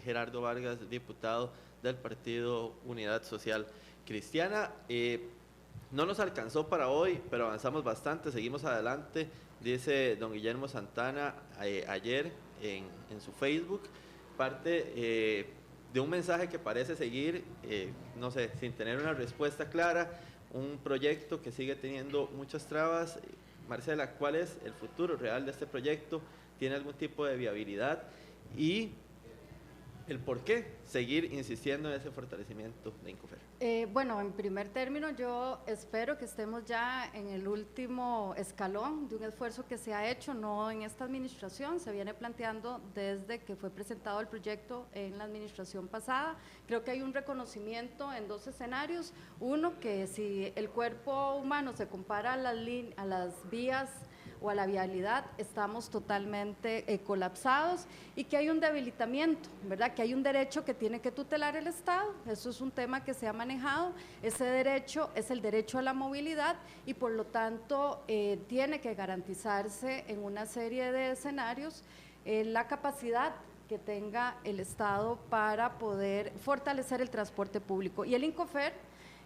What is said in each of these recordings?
Gerardo Vargas, diputado del Partido Unidad Social Cristiana. No nos alcanzó para hoy, pero avanzamos bastante, seguimos adelante, dice don Guillermo Santana ayer en su Facebook, parte de un mensaje que parece seguir, no sé, sin tener una respuesta clara, un proyecto que sigue teniendo muchas trabas. Marcela, ¿cuál es el futuro real de este proyecto? ¿Tiene algún tipo de viabilidad? Y el por qué seguir insistiendo en ese fortalecimiento de Incofer. Bueno, en primer término, yo espero que estemos ya en el último escalón de un esfuerzo que se ha hecho, no en esta administración, se viene planteando desde que fue presentado el proyecto en la administración pasada. Creo que hay un reconocimiento en dos escenarios. Uno, que si el cuerpo humano se compara a las vías o a la vialidad, estamos totalmente colapsados, y que hay un debilitamiento, ¿verdad? Que hay un derecho que tiene que tutelar el Estado. Eso es un tema que se ha manejado. Ese derecho es el derecho a la movilidad, y por lo tanto tiene que garantizarse en una serie de escenarios la capacidad que tenga el Estado para poder fortalecer el transporte público. Y el Incofer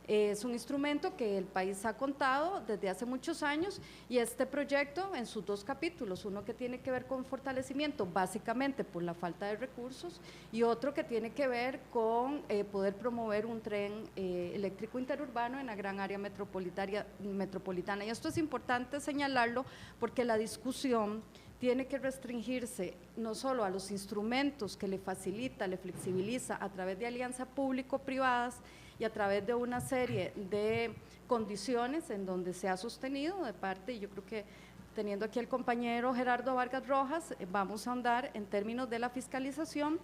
es un instrumento que el país ha contado desde hace muchos años, y este proyecto en sus dos capítulos, uno que tiene que ver con fortalecimiento básicamente por la falta de recursos, y otro que tiene que ver con poder promover un tren eléctrico interurbano en la gran área metropolitana. Y esto es importante señalarlo porque la discusión tiene que restringirse no solo a los instrumentos que le facilita, le flexibiliza a través de alianzas público-privadas y a través de una serie de condiciones en donde se ha sostenido de parte, y yo creo que teniendo aquí el compañero Gerardo Vargas Rojas, vamos a andar en términos de la fiscalización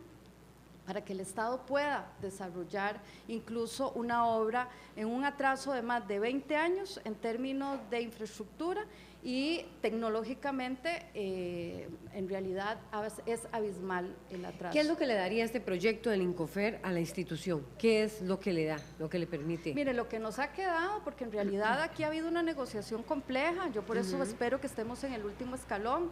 para que el Estado pueda desarrollar incluso una obra en un atraso de más de 20 años en términos de infraestructura, y tecnológicamente en realidad es abismal el atraso. ¿Qué es lo que le daría este proyecto del Incofer a la institución? ¿Qué es lo que le da, lo que le permite? Mire, lo que nos ha quedado, porque en realidad aquí ha habido una negociación compleja, yo por eso espero que estemos en el último escalón,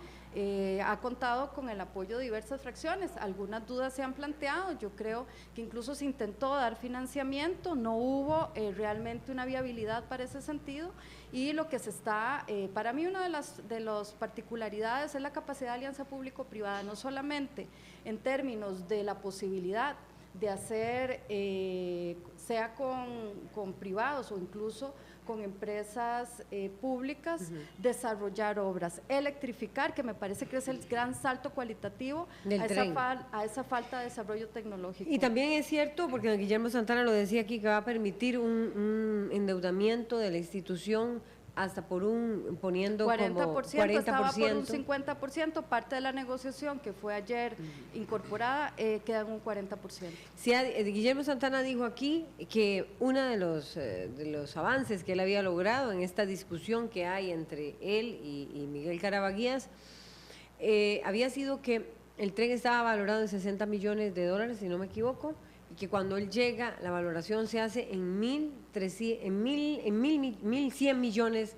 ha contado con el apoyo de diversas fracciones, algunas dudas se han planteado, yo creo que incluso se intentó dar financiamiento, no hubo realmente una viabilidad para ese sentido, y lo que se está, para mí una de las particularidades es la capacidad de alianza público-privada, no solamente en términos de la posibilidad de hacer, sea con privados o incluso con empresas públicas, desarrollar obras, electrificar, que me parece que es el gran salto cualitativo a esa falta de desarrollo tecnológico. Y también es cierto, porque don Guillermo Santana lo decía aquí, que va a permitir un endeudamiento de la institución hasta por poniendo 40%, como 40%. Estaba por un 50%, parte de la negociación que fue ayer incorporada, queda en un 40%. Sí, Guillermo Santana dijo aquí que uno de los avances que él había logrado en esta discusión que hay entre él y Miguel Carabaguías había sido que el tren estaba valorado en $60 millones, si no me equivoco, y que cuando él llega, la valoración se hace en 1.100 millones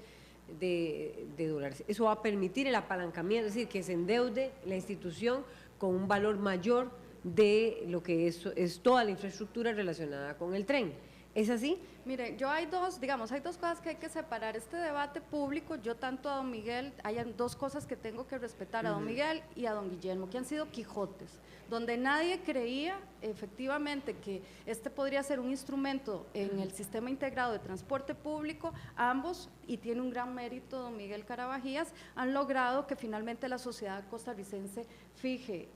de dólares. Eso va a permitir el apalancamiento, es decir, que se endeude la institución con un valor mayor de lo que es toda la infraestructura relacionada con el tren. ¿Es así? Mire, hay dos cosas que hay que separar. Este debate público, yo tanto a don Miguel, hay dos cosas que tengo que respetar, a don Miguel y a don Guillermo, que han sido Quijotes, donde nadie creía efectivamente que este podría ser un instrumento en el sistema integrado de transporte público. Ambos, y tiene un gran mérito don Miguel Carabajías, han logrado que finalmente la sociedad costarricense fije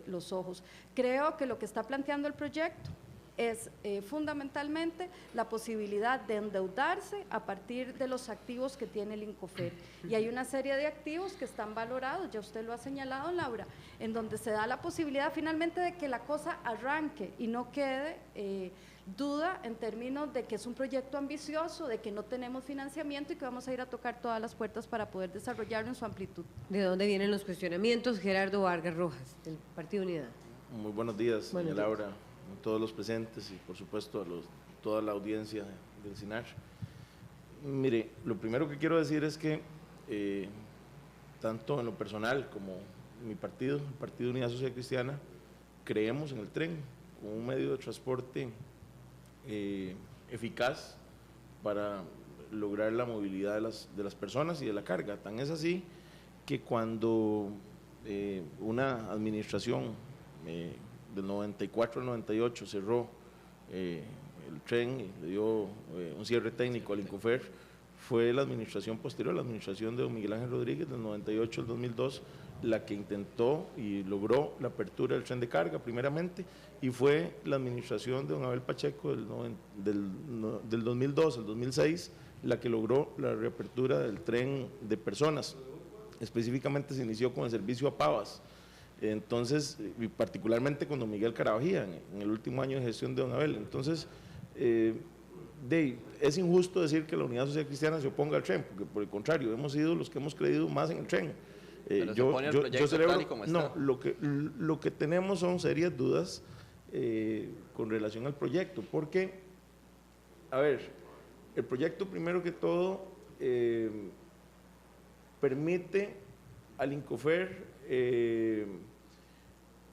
los ojos. Creo que lo que está planteando el proyecto es fundamentalmente la posibilidad de endeudarse a partir de los activos que tiene el Incofer. Y hay una serie de activos que están valorados, ya usted lo ha señalado, Laura, en donde se da la posibilidad finalmente de que la cosa arranque y no quede duda en términos de que es un proyecto ambicioso, de que no tenemos financiamiento y que vamos a ir a tocar todas las puertas para poder desarrollarlo en su amplitud. ¿De dónde vienen los cuestionamientos? Gerardo Vargas Rojas, del Partido Unidad. Muy buenos días, doña Laura, a todos los presentes y por supuesto a toda la audiencia del CINAR. Mire, lo primero que quiero decir es que tanto en lo personal como mi partido, el Partido Unidad Social Cristiana, creemos en el tren como un medio de transporte eficaz para lograr la movilidad de las personas y de la carga. Tan es así que cuando una administración del 94 al 98 cerró el tren y le dio un cierre técnico al Incofer, fue la administración posterior, la administración de don Miguel Ángel Rodríguez, del 98 al 2002, la que intentó y logró la apertura del tren de carga primeramente, y fue la administración de don Abel Pacheco del 2002 al 2006 la que logró la reapertura del tren de personas. Específicamente se inició con el servicio a Pavas. Entonces, y particularmente con don Miguel Carabajía, en el último año de gestión de don Abel. Entonces, es injusto decir que la Unidad Social Cristiana se oponga al tren, porque por el contrario, hemos sido los que hemos creído más en el tren. Pero se opone al proyecto tal y como está. No, lo que tenemos son serias dudas con relación al proyecto, porque, a ver, el proyecto primero que todo permite al Incofer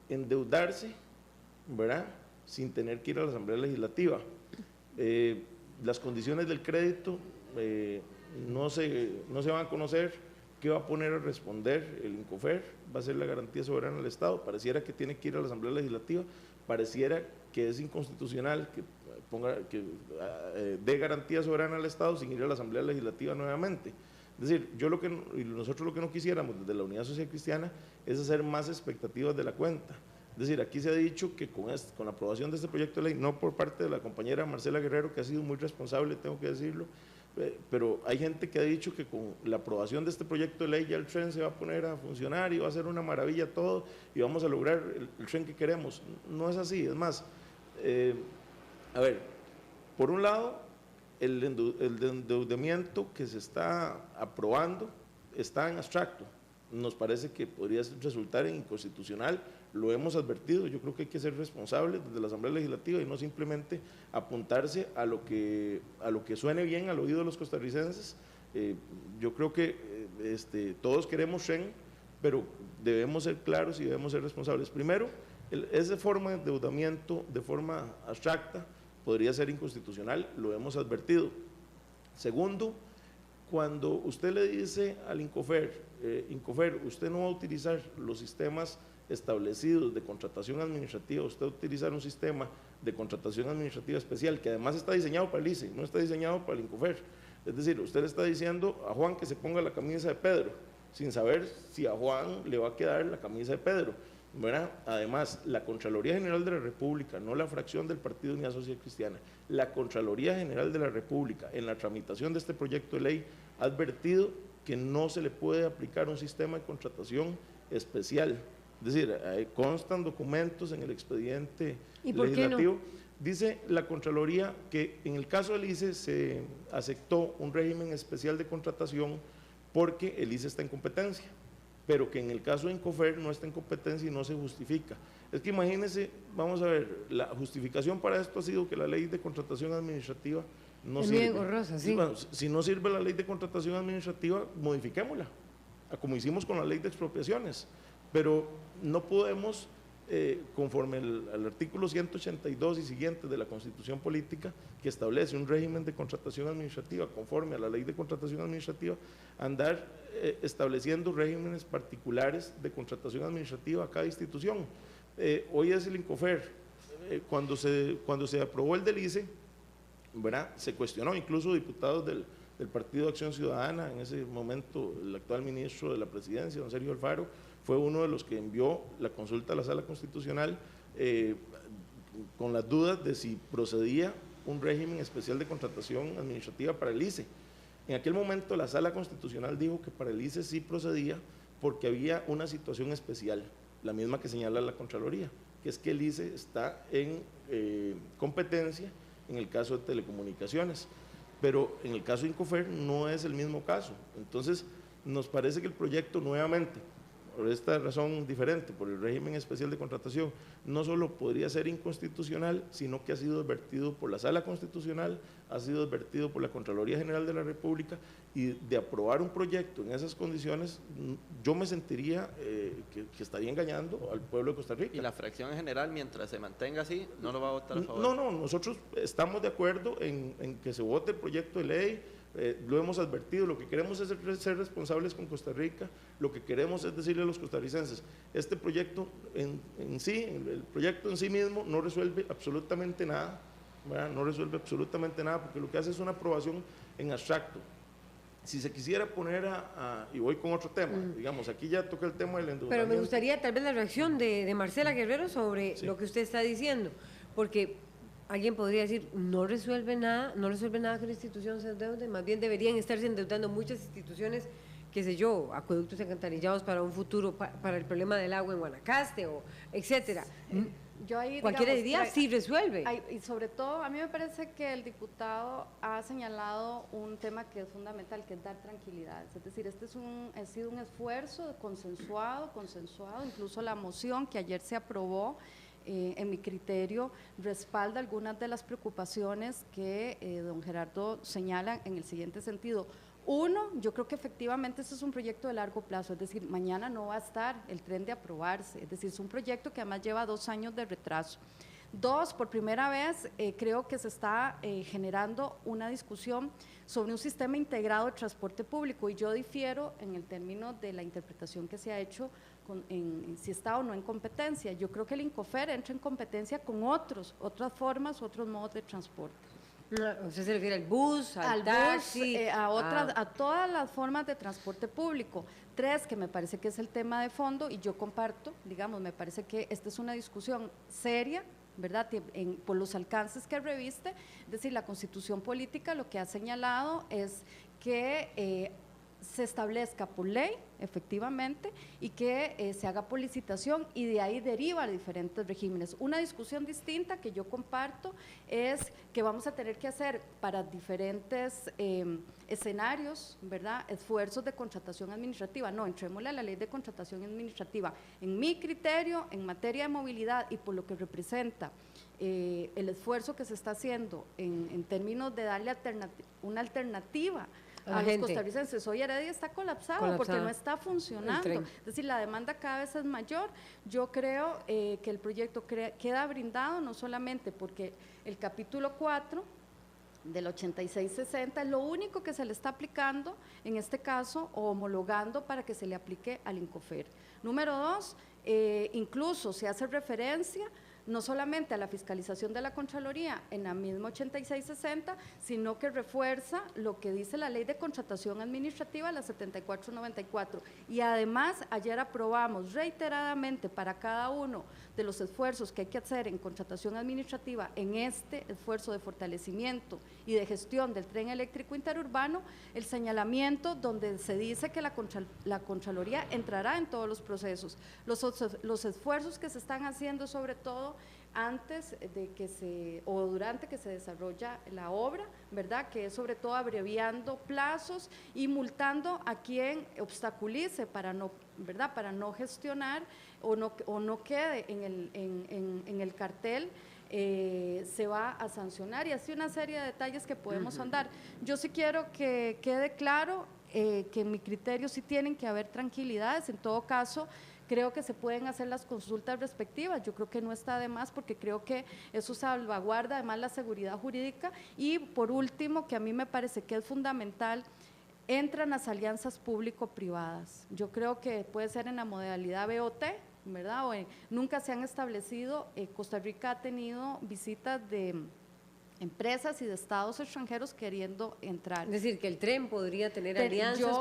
endeudarse, ¿verdad?, sin tener que ir a la Asamblea Legislativa. Las condiciones del crédito no se van a conocer. ¿Qué va a poner a responder el Incofer? ¿Va a ser la garantía soberana del Estado? Pareciera que tiene que ir a la Asamblea Legislativa, pareciera que es inconstitucional que dé garantía soberana al Estado sin ir a la Asamblea Legislativa nuevamente. Es decir, nosotros lo que no quisiéramos desde la Unidad Social Cristiana es hacer más expectativas de la cuenta. Es decir, aquí se ha dicho que con la aprobación de este proyecto de ley, no por parte de la compañera Marcela Guerrero, que ha sido muy responsable, tengo que decirlo, pero hay gente que ha dicho que con la aprobación de este proyecto de ley ya el tren se va a poner a funcionar y va a ser una maravilla todo y vamos a lograr el tren que queremos. No es así, es más, a ver, por un lado, el endeudamiento que se está aprobando está en abstracto. Nos parece que podría resultar inconstitucional, lo hemos advertido. Yo creo que hay que ser responsables desde la Asamblea Legislativa y no simplemente apuntarse a lo que suene bien al oído de los costarricenses. Yo creo que todos queremos tren, pero debemos ser claros y debemos ser responsables. Primero, esa forma de endeudamiento de forma abstracta podría ser inconstitucional, lo hemos advertido. Segundo, cuando usted le dice al Incofer, usted no va a utilizar los sistemas establecidos de contratación administrativa, usted va a utilizar un sistema de contratación administrativa especial que además está diseñado para el ICE, no está diseñado para el Incofer. Es decir, usted le está diciendo a Juan que se ponga la camisa de Pedro, sin saber si a Juan le va a quedar la camisa de Pedro, ¿verdad? Además, la Contraloría General de la República, no la fracción del Partido Unidad Social Cristiana, la Contraloría General de la República, en la tramitación de este proyecto de ley, ha advertido que no se le puede aplicar un sistema de contratación especial. Es decir, constan documentos en el expediente legislativo. ¿Por qué no? Dice la Contraloría que en el caso del ICE se aceptó un régimen especial de contratación porque el ICE está en competencia, pero que en el caso de Incofer no está en competencia y no se justifica. Es que imagínense, vamos a ver, la justificación para esto ha sido que la ley de contratación administrativa no sirve. Gorrosa, sí. Bueno, si no sirve la ley de contratación administrativa, modifiquémosla, como hicimos con la ley de expropiaciones, pero no podemos, conforme al artículo 182 y siguientes de la Constitución Política, que establece un régimen de contratación administrativa conforme a la ley de contratación administrativa, andar estableciendo regímenes particulares de contratación administrativa a cada institución. Hoy es el Incofer. Cuando se aprobó el del ICE, ¿verdad?, se cuestionó, incluso diputados del Partido de Acción Ciudadana, en ese momento el actual ministro de la Presidencia, don Sergio Alfaro, fue uno de los que envió la consulta a la Sala Constitucional con las dudas de si procedía un régimen especial de contratación administrativa para el ICE. En aquel momento la Sala Constitucional dijo que para el ICE sí procedía porque había una situación especial, la misma que señala la Contraloría, que es que el ICE está en competencia en el caso de telecomunicaciones, pero en el caso de Incofer no es el mismo caso. Entonces, nos parece que el proyecto nuevamente, por esta razón diferente, por el régimen especial de contratación, no solo podría ser inconstitucional, sino que ha sido advertido por la Sala Constitucional, ha sido advertido por la Contraloría General de la República, y de aprobar un proyecto en esas condiciones, yo me sentiría que estaría engañando al pueblo de Costa Rica. Y la fracción en general, mientras se mantenga así, no lo va a votar a favor. No, nosotros estamos de acuerdo en que se vote el proyecto de ley, lo hemos advertido, lo que queremos es ser responsables con Costa Rica, lo que queremos es decirle a los costarricenses, este proyecto en sí, el proyecto en sí mismo no resuelve absolutamente nada, ¿verdad? No resuelve absolutamente nada, porque lo que hace es una aprobación en abstracto. Si se quisiera poner y voy con otro tema, digamos, aquí ya toca el tema del endeudamiento. Pero me gustaría tal vez la reacción de Marcela Guerrero sobre lo que usted está diciendo, porque alguien podría decir, no resuelve nada que la institución se endeude, más bien deberían estarse endeudando muchas instituciones, qué sé yo, acueductos alcantarillados para un futuro, para el problema del agua en Guanacaste, o etcétera. Yo ahí, Cualquiera digamos, diría, sí resuelve. Y sobre todo, a mí me parece que el diputado ha señalado un tema que es fundamental, que es dar tranquilidad. Es decir, ha sido un esfuerzo consensuado, incluso la moción que ayer se aprobó, en mi criterio, respalda algunas de las preocupaciones que don Gerardo señala en el siguiente sentido. Uno, yo creo que efectivamente este es un proyecto de largo plazo, es decir, mañana no va a estar el tren de aprobarse, es decir, es un proyecto que además lleva 2 años de retraso. Dos, por primera vez creo que se está generando una discusión sobre un sistema integrado de transporte público, y yo difiero en el término de la interpretación que se ha hecho en si está o no en competencia. Yo creo que el INCOFER entra en competencia con otras formas, otros modos de transporte. ¿Usted se refiere al bus, al taxi? Bus, a todas las formas de transporte público. 3, que me parece que es el tema de fondo, y yo comparto, digamos, me parece que esta es una discusión seria, ¿verdad? Por los alcances que reviste. Es decir, la Constitución política lo que ha señalado es que se establezca por ley, efectivamente, y que se haga por licitación, y de ahí deriva diferentes regímenes. Una discusión distinta que yo comparto es que vamos a tener que hacer para diferentes escenarios, ¿verdad?, esfuerzos de contratación administrativa. No, entrémosle a la ley de contratación administrativa. En mi criterio, en materia de movilidad y por lo que representa el esfuerzo que se está haciendo en términos de darle una alternativa a los costarricenses. Hoy Heredia está colapsado porque no está funcionando. Es decir, la demanda cada vez es mayor. Yo creo que el proyecto queda brindado no solamente porque el capítulo 4 del 8660 es lo único que se le está aplicando, en este caso, o homologando para que se le aplique al INCOFER. Número 2, incluso se hace referencia no solamente a la fiscalización de la Contraloría en la misma 8660, sino que refuerza lo que dice la Ley de Contratación Administrativa, la 7494. Y además, ayer aprobamos reiteradamente para cada uno de los esfuerzos que hay que hacer en contratación administrativa, en este esfuerzo de fortalecimiento y de gestión del tren eléctrico interurbano, el señalamiento donde se dice que la Contraloría entrará en todos los procesos. Los esfuerzos que se están haciendo, sobre todo antes de que o durante que se desarrolla la obra, ¿verdad?, que es sobre todo abreviando plazos y multando a quien obstaculice para no, ¿verdad?, para no gestionar o no quede en el cartel. Se va a sancionar, y así una serie de detalles que podemos andar. Yo sí quiero que quede claro que en mi criterio sí tienen que haber tranquilidades. En todo caso, creo que se pueden hacer las consultas respectivas. Yo creo que no está de más, porque creo que eso salvaguarda además la seguridad jurídica. Y por último, que a mí me parece que es fundamental, entran las alianzas público-privadas. Yo creo que puede ser en la modalidad BOT, ¿verdad? Nunca se han establecido, Costa Rica ha tenido visitas de empresas y de estados extranjeros queriendo entrar. Es decir, que el tren podría tener alianzas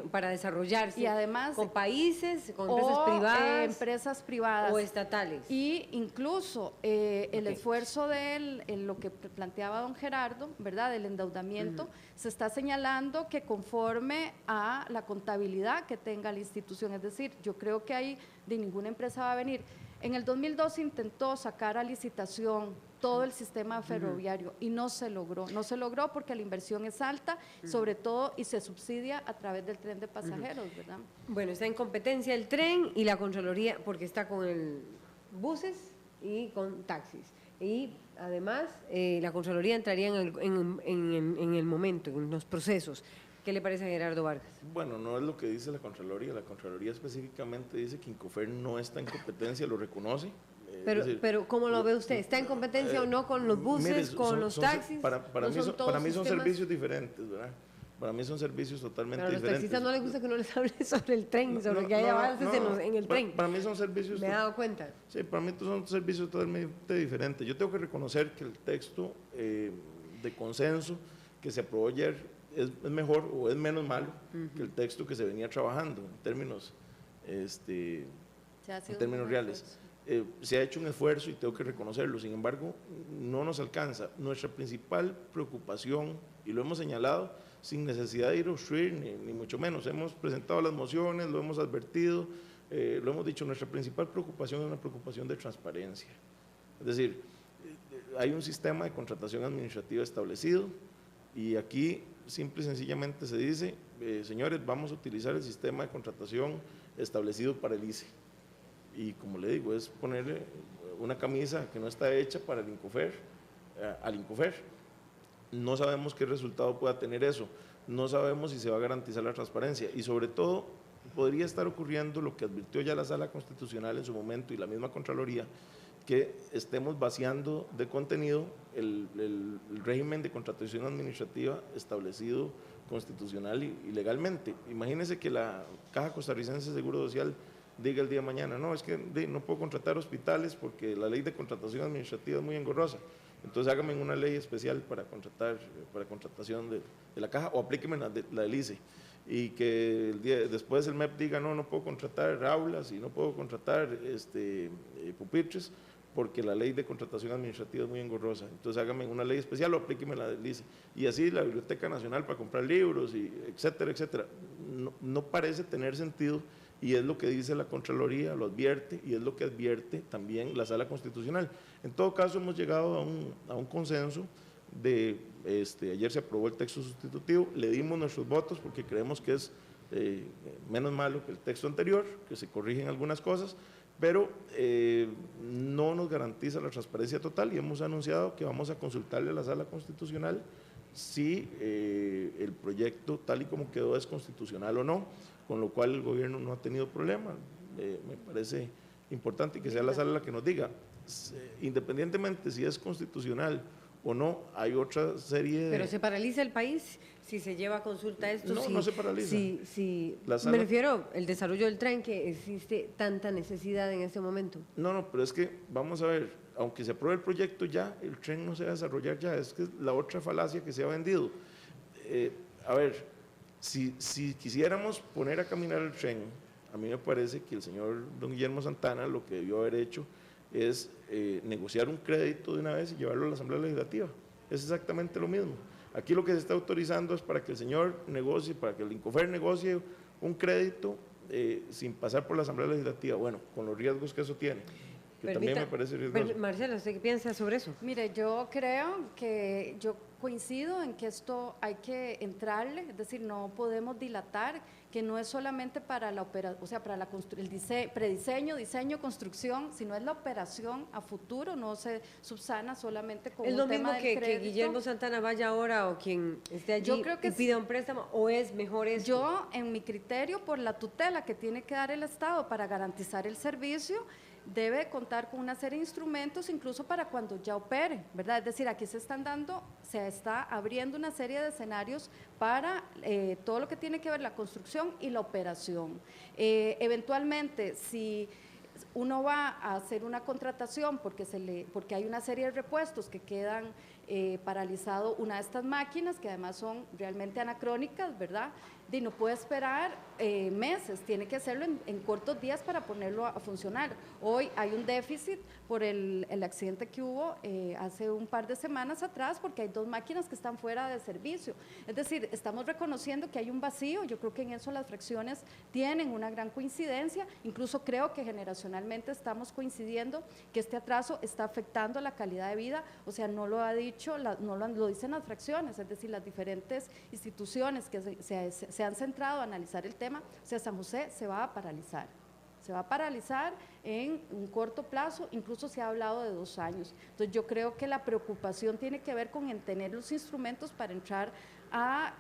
para desarrollarse, y además, con países, con empresas privadas o estatales. Y incluso el esfuerzo de lo que planteaba don Gerardo, ¿verdad?, del endeudamiento, se está señalando que conforme a la contabilidad que tenga la institución. Es decir, yo creo que ahí de ninguna empresa va a venir. En el 2002 intentó sacar a licitación todo el sistema ferroviario y no se logró. No se logró porque la inversión es alta, sobre todo, y se subsidia a través del tren de pasajeros, ¿verdad? Bueno, está en competencia el tren y la Contraloría, porque está con el buses y con taxis. Y además, la Contraloría entraría en el momento, en los procesos. ¿Qué le parece a Gerardo Vargas? Bueno, no es lo que dice la Contraloría específicamente dice que Incofer no está en competencia, lo reconoce. Pero ¿cómo lo ve usted? ¿Está en competencia o no con los buses, mire, con los taxis? Para mí son servicios diferentes, ¿verdad? Para mí son servicios totalmente Pero a los diferentes. taxistas no les gusta que uno les hable sobre el tren, sobre que hay avances en el tren. Para mí son servicios... Me he dado cuenta. Sí, para mí son servicios totalmente diferentes. Yo tengo que reconocer que el texto de consenso que se aprobó ayer es mejor o es menos malo que el texto que se venía trabajando en términos, reales. Se ha hecho un esfuerzo y tengo que reconocerlo, sin embargo, no nos alcanza. Nuestra principal preocupación, y lo hemos señalado, sin necesidad de ir a obstruir, ni mucho menos, hemos presentado las mociones, lo hemos advertido, lo hemos dicho, nuestra principal preocupación es una preocupación de transparencia. Es decir, hay un sistema de contratación administrativa establecido y aquí simple y sencillamente se dice, señores, vamos a utilizar el sistema de contratación establecido para el ICE. Y como le digo, es ponerle una camisa que no está hecha para el Incofer, al Incofer. No sabemos qué resultado pueda tener eso, no sabemos si se va a garantizar la transparencia y sobre todo podría estar ocurriendo lo que advirtió ya la Sala Constitucional en su momento y la misma Contraloría, que estemos vaciando de contenido el régimen de contratación administrativa establecido constitucional y legalmente. Imagínense que la Caja Costarricense de Seguro Social diga el día de mañana, no, es que no puedo contratar hospitales porque la ley de contratación administrativa es muy engorrosa. Entonces hágame una ley especial para contratación de la caja o aplíqueme la del ICE. Y que después el MEP diga, no puedo contratar aulas y no puedo contratar pupitres porque la ley de contratación administrativa es muy engorrosa. Entonces hágame una ley especial o aplíqueme la del ICE. Y así la Biblioteca Nacional para comprar libros, y etcétera, etcétera. No parece tener sentido. Y es lo que dice la Contraloría, lo advierte, y es lo que advierte también la Sala Constitucional. En todo caso, hemos llegado a un consenso ayer se aprobó el texto sustitutivo, le dimos nuestros votos porque creemos que es menos malo que el texto anterior, que se corrigen algunas cosas, pero no nos garantiza la transparencia total y hemos anunciado que vamos a consultarle a la Sala Constitucional si el proyecto tal y como quedó es constitucional o no, con lo cual el gobierno no ha tenido problema. Me parece importante que sea la Sala la que nos diga, independientemente si es constitucional o no, hay otra serie de... ¿Pero se paraliza el país si se lleva a consulta esto? No se paraliza. Me refiero al desarrollo del tren, que existe tanta necesidad en este momento. No, pero es que, vamos a ver, aunque se apruebe el proyecto ya, el tren no se va a desarrollar ya, es que es la otra falacia que se ha vendido. A ver, si quisiéramos poner a caminar el tren, a mí me parece que el señor don Guillermo Santana lo que debió haber hecho es negociar un crédito de una vez y llevarlo a la Asamblea Legislativa. Es exactamente lo mismo. Aquí lo que se está autorizando es para que el señor negocie, para que el Incofer negocie un crédito sin pasar por la Asamblea Legislativa, bueno, con los riesgos que eso tiene, que también me parece riesgoso. Marcela, ¿usted qué piensa sobre eso? Mire, yo creo que yo coincido en que esto hay que entrarle, es decir, no podemos dilatar, que no es solamente para la operación, o sea, para el prediseño, diseño, construcción, sino es la operación a futuro, no se subsana solamente con un tema del crédito. ¿Es lo mismo que Guillermo Santana vaya ahora o quien esté allí yo creo que y pida un préstamo, o es mejor eso? Yo, en mi criterio, por la tutela que tiene que dar el Estado para garantizar el servicio, debe contar con una serie de instrumentos incluso para cuando ya opere, ¿verdad? Es decir, aquí se está abriendo una serie de escenarios para todo lo que tiene que ver la construcción y la operación. Eventualmente, si uno va a hacer una contratación porque hay una serie de repuestos que quedan paralizado una de estas máquinas, que además son realmente anacrónicas, ¿verdad? Y no puede esperar meses, tiene que hacerlo en cortos días para ponerlo a funcionar. Hoy hay un déficit por el accidente que hubo hace un par de semanas atrás, porque hay 2 máquinas que están fuera de servicio. Es decir, estamos reconociendo que hay un vacío. Yo creo que en eso las fracciones tienen una gran coincidencia, incluso creo que generacionalmente finalmente estamos coincidiendo que este atraso está afectando la calidad de vida, o sea, no lo ha dicho, lo dicen las fracciones, es decir, las diferentes instituciones que se han centrado a analizar el tema, o sea, San José se va a paralizar. Se va a paralizar en un corto plazo, incluso se ha hablado de 2 años. Entonces yo creo que la preocupación tiene que ver con tener los instrumentos para entrar a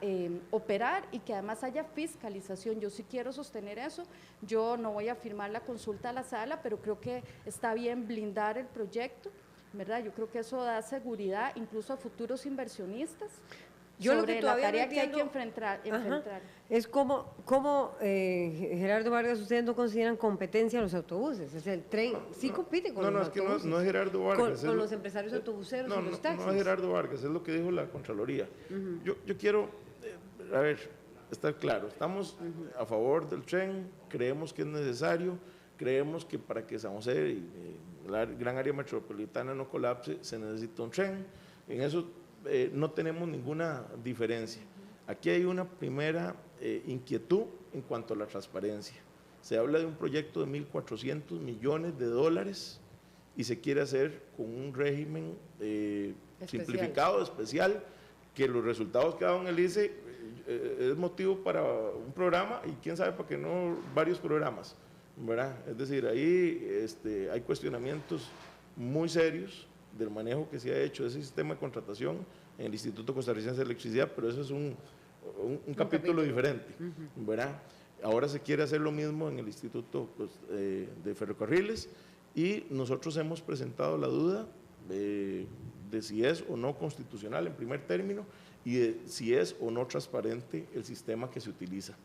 operar y que además haya fiscalización. Yo sí quiero sostener eso, yo no voy a firmar la consulta a la sala, pero creo que está bien blindar el proyecto, ¿verdad? Yo creo que eso da seguridad incluso a futuros inversionistas. Yo lo sobre que la todavía tarea no que hay que entiendo, enfrentar. es cómo Gerardo Vargas, ustedes no consideran competencia los autobuses. Es el tren, sí compite con No, los es que autobuses. no es Gerardo Vargas. Con los empresarios autobuseros y los taxis. No es Gerardo Vargas, es lo que dijo la Contraloría. Yo quiero, a ver, estar claro, estamos a favor del tren, creemos que es necesario, creemos que para que San José y la gran área metropolitana no colapse, se necesita un tren. En eso no tenemos ninguna diferencia. Aquí hay una primera inquietud en cuanto a la transparencia. Se habla de un proyecto de 1.400 millones de dólares y se quiere hacer con un régimen simplificado, especial, que los resultados que ha dado en el ICE es motivo para un programa y quién sabe para qué no varios programas, ¿verdad? Es decir, ahí hay cuestionamientos muy serios del manejo que se ha hecho de ese sistema de contratación en el Instituto Costarricense de Electricidad, pero eso es un capítulo diferente, ¿verdad? Ahora se quiere hacer lo mismo en el Instituto de Ferrocarriles y nosotros hemos presentado la duda de si es o no constitucional en primer término y de si es o no transparente el sistema que se utiliza.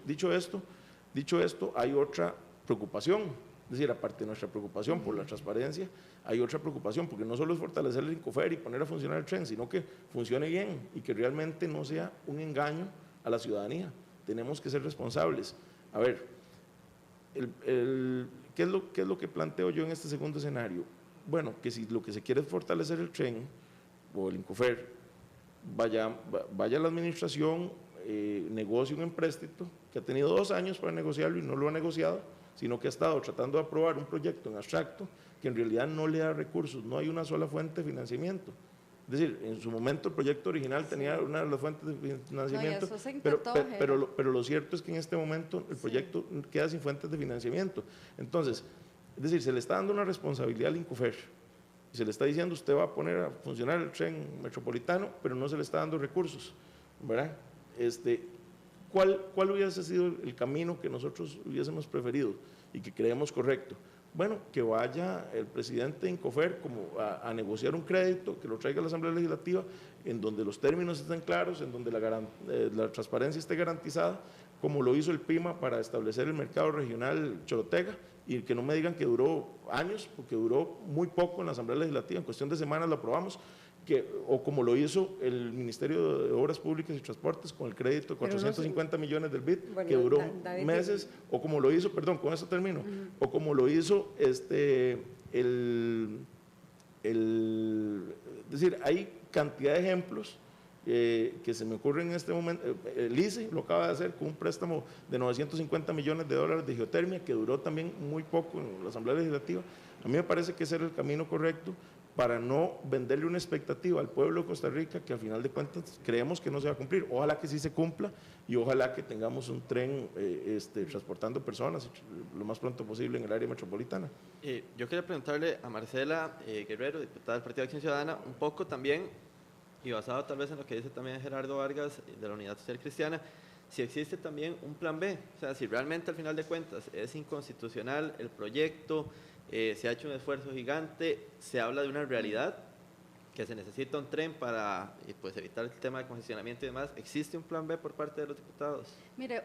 Dicho esto, hay otra preocupación, es decir, aparte de nuestra preocupación por la transparencia, hay otra preocupación, porque no solo es fortalecer el Incofer y poner a funcionar el tren, sino que funcione bien y que realmente no sea un engaño a la ciudadanía. Tenemos que ser responsables. A ver, ¿qué es lo que planteo yo en este segundo escenario? Bueno, que si lo que se quiere es fortalecer el tren o el Incofer, vaya a la administración, negocie un empréstito que ha tenido 2 años para negociarlo y no lo ha negociado, sino que ha estado tratando de aprobar un proyecto en abstracto que en realidad no le da recursos, no hay una sola fuente de financiamiento. Es decir, en su momento el proyecto original tenía una de las fuentes de financiamiento, No, eso se intentó, pero lo cierto es que en este momento el proyecto queda sin fuentes de financiamiento. Entonces, es decir, se le está dando una responsabilidad al Incofer y se le está diciendo usted va a poner a funcionar el tren metropolitano, pero no se le está dando recursos, ¿verdad? ¿Cuál hubiese sido el camino que nosotros hubiésemos preferido y que creemos correcto? Bueno, que vaya el presidente de Incofer como a negociar un crédito, que lo traiga a la Asamblea Legislativa, en donde los términos estén claros, en donde la transparencia esté garantizada, como lo hizo el PIMA para establecer el mercado regional Chorotega, y que no me digan que duró años, porque duró muy poco en la Asamblea Legislativa, en cuestión de semanas lo aprobamos, o como lo hizo el Ministerio de Obras Públicas y Transportes con el crédito de 450 millones del BID, bueno, que duró David, meses, o como lo hizo, perdón, con eso termino, o como lo hizo es decir, hay cantidad de ejemplos que se me ocurren en este momento. El ICE lo acaba de hacer con un préstamo de 950 millones de dólares de geotermia, que duró también muy poco en la Asamblea Legislativa. A mí me parece que ese era el camino correcto para no venderle una expectativa al pueblo de Costa Rica que al final de cuentas creemos que no se va a cumplir. Ojalá que sí se cumpla y ojalá que tengamos un tren transportando personas lo más pronto posible en el área metropolitana. Yo quería preguntarle a Marcela Guerrero, diputada del Partido de Acción Ciudadana, un poco también, y basado tal vez en lo que dice también Gerardo Vargas de la Unidad Social Cristiana, si existe también un plan B, o sea, si realmente al final de cuentas es inconstitucional el proyecto, se ha hecho un esfuerzo gigante, se habla de una realidad, que se necesita un tren para pues, evitar el tema de congestionamiento y demás. ¿Existe un plan B por parte de los diputados? Mire,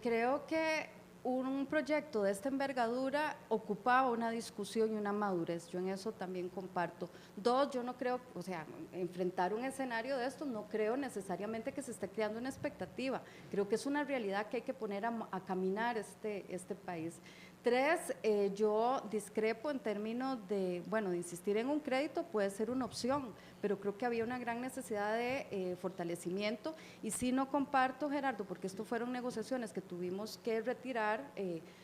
creo que un proyecto de esta envergadura ocupaba una discusión y una madurez, yo en eso también comparto. 2, yo no creo, o sea, enfrentar un escenario de esto, no creo necesariamente que se esté creando una expectativa, creo que es una realidad que hay que poner a caminar este país. 3, yo discrepo en términos de insistir en un crédito puede ser una opción, pero creo que había una gran necesidad de fortalecimiento y sí no comparto, Gerardo, porque esto fueron negociaciones que tuvimos que retirar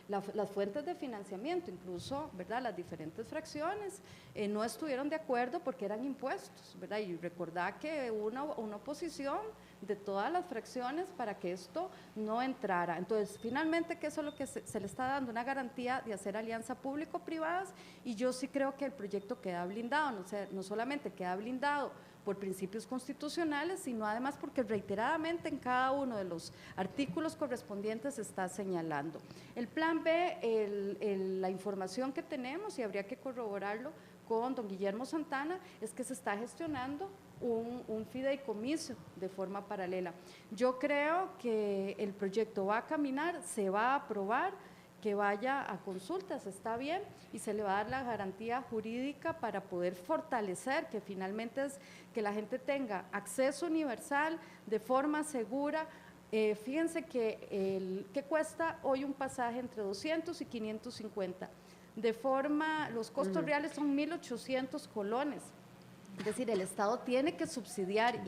las fuentes de financiamiento, incluso, ¿verdad? Las diferentes fracciones no estuvieron de acuerdo porque eran impuestos, ¿verdad? Y recordad que hubo una oposición de todas las fracciones para que esto no entrara. Entonces, finalmente, que eso es lo que se le está dando, una garantía de hacer alianza público-privadas, y yo sí creo que el proyecto queda blindado, no solamente queda blindado por principios constitucionales, sino además porque reiteradamente en cada uno de los artículos correspondientes se está señalando. El plan B, la información que tenemos, y habría que corroborarlo con don Guillermo Santana, es que se está gestionando un fideicomiso de forma paralela. Yo creo que el proyecto va a caminar, se va a aprobar, que vaya a consultas, está bien, y se le va a dar la garantía jurídica para poder fortalecer, que finalmente es que la gente tenga acceso universal de forma segura. Fíjense que ¿qué cuesta hoy un pasaje entre 200 y 550? De forma, los costos reales son 1.800 colones. Es decir, el Estado tiene que subsidiar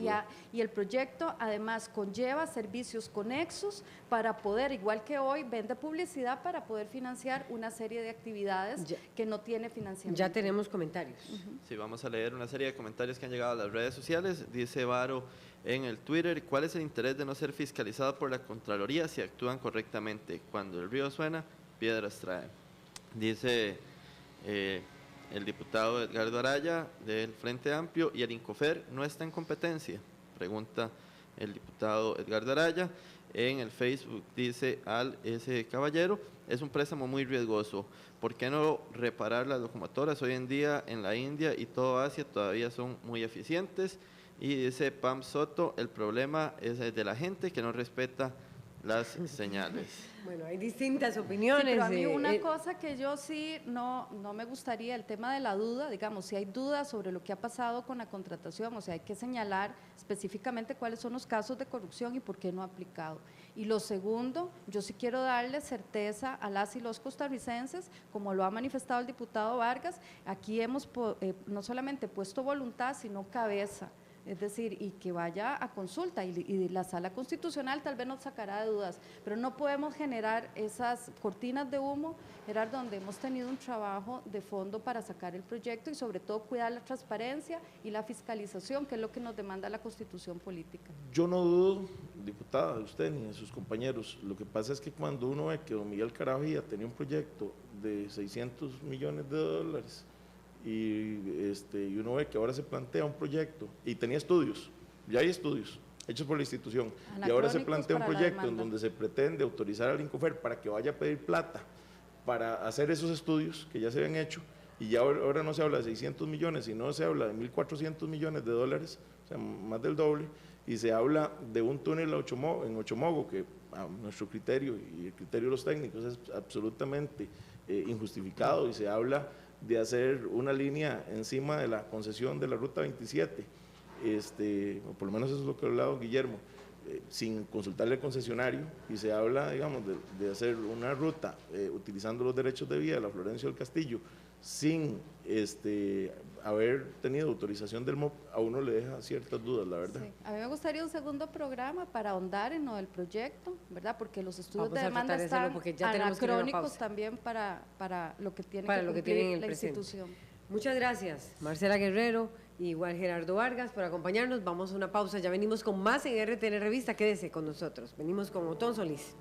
y el proyecto además conlleva servicios conexos para poder, igual que hoy, vende publicidad para poder financiar una serie de actividades que no tiene financiamiento. Ya tenemos comentarios. Sí, vamos a leer una serie de comentarios que han llegado a las redes sociales. Dice Varo en el Twitter: ¿cuál es el interés de no ser fiscalizado por la Contraloría si actúan correctamente? Cuando el río suena, piedras trae. Dice el diputado Edgardo Araya del Frente Amplio: ¿y el Incofer no está en competencia? Pregunta el diputado Edgardo Araya. En el Facebook dice Al S. Caballero: es un préstamo muy riesgoso. ¿Por qué no reparar las locomotoras? Hoy en día en la India y todo Asia todavía son muy eficientes. Y dice Pam Soto: el problema es de la gente que no respeta las señales. Bueno, hay distintas opiniones. Sí, pero a mí una cosa que yo sí no me gustaría, el tema de la duda, digamos, si hay dudas sobre lo que ha pasado con la contratación, o sea, hay que señalar específicamente cuáles son los casos de corrupción y por qué no ha aplicado. Y lo segundo, yo sí quiero darle certeza a las y los costarricenses, como lo ha manifestado el diputado Vargas, aquí hemos no solamente puesto voluntad, sino cabeza. Es decir, y que vaya a consulta y la Sala Constitucional tal vez nos sacará de dudas, pero no podemos generar esas cortinas de humo, Gerardo, donde hemos tenido un trabajo de fondo para sacar el proyecto y sobre todo cuidar la transparencia y la fiscalización, que es lo que nos demanda la Constitución política. Yo no dudo, diputada, de usted ni de sus compañeros. Lo que pasa es que cuando uno ve que don Miguel Caravilla tenía un proyecto de 600 millones de dólares, y uno ve que ahora se plantea un proyecto, y tenía estudios, ya hay estudios hechos por la institución, y ahora se plantea un proyecto en donde se pretende autorizar al Incofer para que vaya a pedir plata para hacer esos estudios que ya se habían hecho, y ya ahora no se habla de 600 millones, sino se habla de 1.400 millones de dólares, o sea, más del doble, y se habla de un túnel en Ochomogo, que a nuestro criterio y el criterio de los técnicos es absolutamente injustificado, y se habla de hacer una línea encima de la concesión de la Ruta 27, o por lo menos eso es lo que ha hablado Guillermo, sin consultarle al concesionario, y se habla, digamos, de hacer una ruta utilizando los derechos de vía de la Florencio del Castillo, sin haber tenido autorización del MOP. A uno le deja ciertas dudas, la verdad. Sí. A mí me gustaría un segundo programa para ahondar en lo del proyecto, ¿verdad? Porque los estudios de demanda están anacrónicos también para lo que tiene que cumplir la institución. Muchas gracias, Marcela Guerrero, igual Gerardo Vargas, por acompañarnos. Vamos a una pausa, ya venimos con más en RTN Revista. Quédese con nosotros. Venimos con Otón Solís.